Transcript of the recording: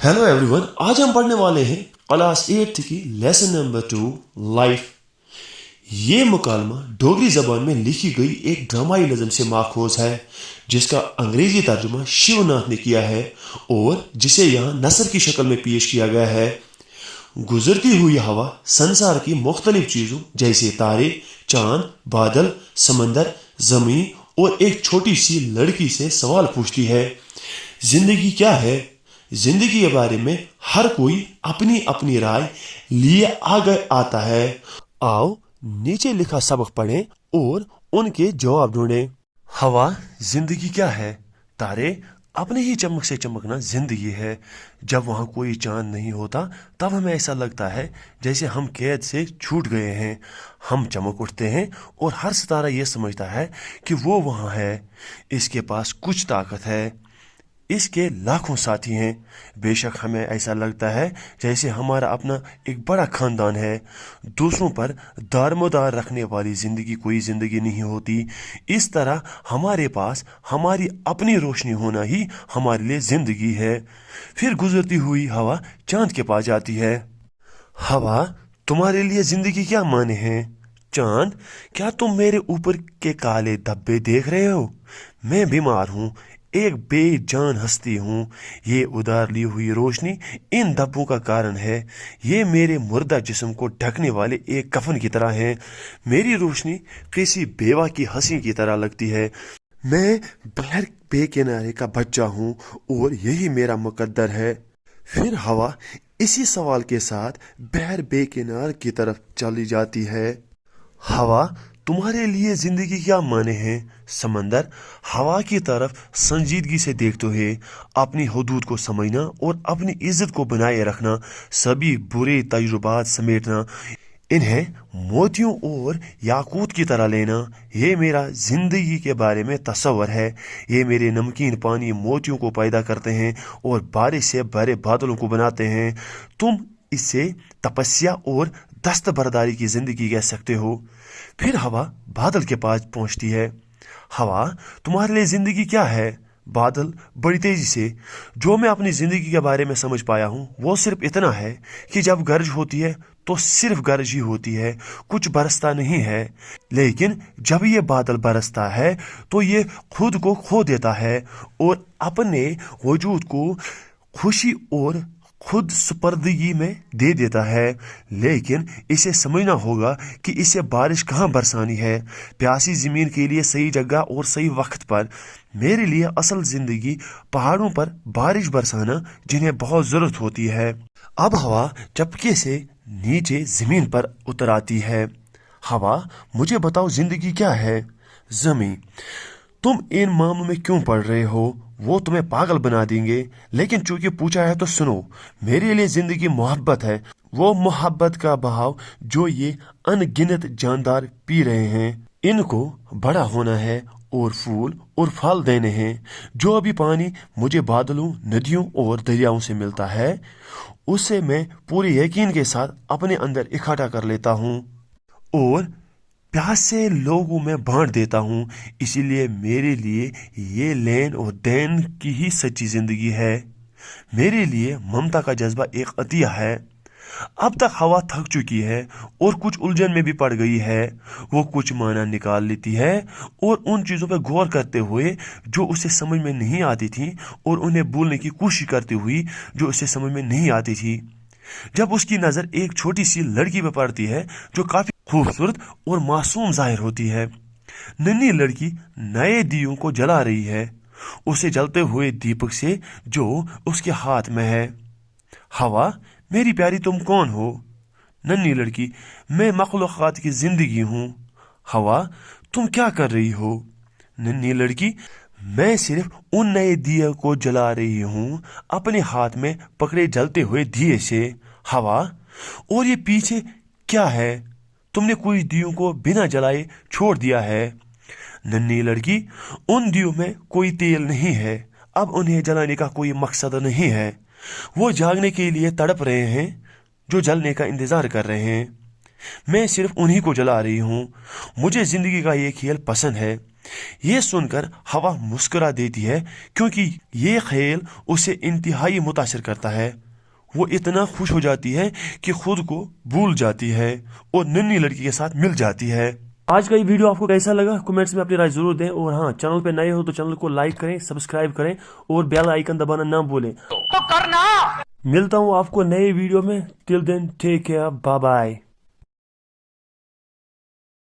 Hello everyone, आज हम पढ़ने वाले हैं क्लास 8 की लेसन नंबर 2 लाइफ। ये मुकालमा डोगरी जबान में लिखी गई एक ड्रामाई नज़म से माखूज है जिसका अंग्रेजी तर्जुमा शिवनाथ ने किया है और जिसे यहाँ नसर की शक्ल में पेश किया गया है। गुजरती हुई हवा संसार की मुख्तलिफ चीज़ों जैसे तारे, चांद, बादल, समंदर, जमीन और एक छोटी सी लड़की से सवाल पूछती है, जिंदगी क्या है। जिंदगी के बारे में हर कोई अपनी अपनी राय लिए आगे आता है। आओ नीचे लिखा सबक पढ़ें और उनके जवाब ढूंढें। हवा जिंदगी क्या है। तारे अपने ही चमक से चमकना जिंदगी है। जब वहाँ कोई चांद नहीं होता तब हमें ऐसा लगता है जैसे हम कैद से छूट गए हैं। हम चमक उठते हैं और हर सितारा ये समझता है कि वो वहाँ है, इसके पास कुछ ताकत है, इसके लाखों साथी हैं। बेशक हमें ऐसा लगता है जैसे हमारा अपना एक बड़ा खानदान है। दूसरों पर दारमोदार रखने वाली ज़िंदगी कोई ज़िंदगी नहीं होती। इस तरह हमारे पास हमारी अपनी रोशनी होना ही हमारे लिए ज़िंदगी है। फिर गुजरती हुई हवा चांद के पास जाती है। हवा, तुम्हारे लिए ज़िंदगी क्या माने हैं। चांद, क्या तुम मेरे ऊपर के काले धब्बे देख रहे हो। मैं बीमार हूँ, एक बेजान हस्ती हूँ। ये उधार ली हुई रोशनी इन धब्बों का कारण है। ये मेरे मुर्दा जिस्म को ढकने वाले एक कफन की तरह है। मेरी रोशनी किसी बेवा की हंसी की तरह लगती है। मैं बहर बेकिनारे का बच्चा हूँ और यही मेरा मुकद्दर है। फिर हवा इसी सवाल के साथ बहर बेकिनार की तरफ चली जाती है। हवा, तुम्हारे लिए जिंदगी क्या माने हैं। समंदर हवा की तरफ संजीदगी से देखते हुए अपनी हदूद को समझना और अपनी इज्जत को बनाए रखना, सभी बुरे तजुर्बात समेटना, इन्हें मोतियों और याकूत की तरह लेना, ये मेरा जिंदगी के बारे में तस्वर है। ये मेरे नमकीन पानी मोतियों को पैदा करते हैं और बारिश से भरे बादलों को बनाते हैं। तुम इसे तपस्या और दस्तबरदारी की जिंदगी कह सकते हो। फिर हवा बादल के पास पहुंचती है। हवा, तुम्हारे लिए जिंदगी क्या है। बादल बड़ी तेजी से, जो मैं अपनी जिंदगी के बारे में समझ पाया हूँ वो सिर्फ इतना है कि जब गरज होती है तो सिर्फ गरज ही होती है, कुछ बरसता नहीं है। लेकिन जब ये बादल बरसता है तो ये खुद को खो देता है और अपने वजूद को खुशी और खुद सुपर्दगी में दे देता है। लेकिन इसे समझना होगा कि इसे बारिश कहाँ बरसानी है। प्यासी ज़मीन के लिए सही जगह और सही वक्त पर। मेरे लिए असल ज़िंदगी पहाड़ों पर बारिश बरसाना, जिन्हें बहुत ज़रूरत होती है। अब हवा चपके से नीचे ज़मीन पर उतर आती है। हवा, मुझे बताओ ज़िंदगी क्या है। ज़मीन, तुम इन मामलों में क्यों पढ़ रहे हो, वो तुम्हें पागल बना देंगे। लेकिन चूंकि पूछा है तो सुनो, मेरे लिए जिंदगी मोहब्बत है, वो मोहब्बत का बहाव जो ये अनगिनत जानदार पी रहे हैं। इनको बड़ा होना है और फूल और फल देने हैं। जो अभी पानी मुझे बादलों, नदियों और दरियाओं से मिलता है उसे मैं पूरे यकीन के साथ अपने अंदर इकट्ठा कर लेता हूँ और प्यासे लोगों में बांट देता हूँ। इसीलिए मेरे लिए ये लेन और देन की ही सच्ची जिंदगी है। मेरे लिए ममता का जज्बा एक अतिया है। अब तक हवा थक चुकी है और कुछ उलझन में भी पड़ गई है। वो कुछ माना निकाल लेती है और उन चीज़ों पर गौर करते हुए जो उसे समझ में नहीं आती थी और उन्हें भूलने की कोशिश करती हुई जो उसे समझ में नहीं आती थी। जब उसकी नज़र एक छोटी सी लड़की पर पड़ती है जो काफी खूबसूरत और मासूम जाहिर होती है। नन्ही लड़की नए दियों को जला रही है, उसे जलते हुए दीपक से जो उसके हाथ में है। हवा, मेरी प्यारी, तुम कौन हो। नन्ही लड़की, मैं मखलूक़ात की जिंदगी हूँ। हवा, तुम क्या कर रही हो। नन्ही लड़की, मैं सिर्फ उन नए दिए को जला रही हूँ, अपने हाथ में पकड़े जलते हुए दिए से। हवा, और ये पीछे क्या है, तुमने कुछ दियों को बिना जलाए छोड़ दिया है। नन्ही लड़की, उन दियों में कोई तेल नहीं है, अब उन्हें जलाने का कोई मकसद नहीं है। वो जागने के लिए तड़प रहे हैं, जो जलने का इंतजार कर रहे हैं। मैं सिर्फ उन्हीं को जला रही हूँ, मुझे जिंदगी का ये खेल पसंद है। ये सुनकर हवा मुस्कुरा देती है क्योंकि ये खेल उसे इंतहाई मुतासिर करता है। वो इतना खुश हो जाती है कि खुद को भूल जाती है और नन्ही लड़की के साथ मिल जाती है। आज का ये वीडियो आपको कैसा लगा कमेंट्स में अपनी राय जरूर दें, और हाँ, चैनल पे नए हो तो चैनल को लाइक करें, सब्सक्राइब करें और बेल आइकन दबाना ना भूलें। तो करना। मिलता हूँ आपको नए वीडियो में। Till then take care, bye bye.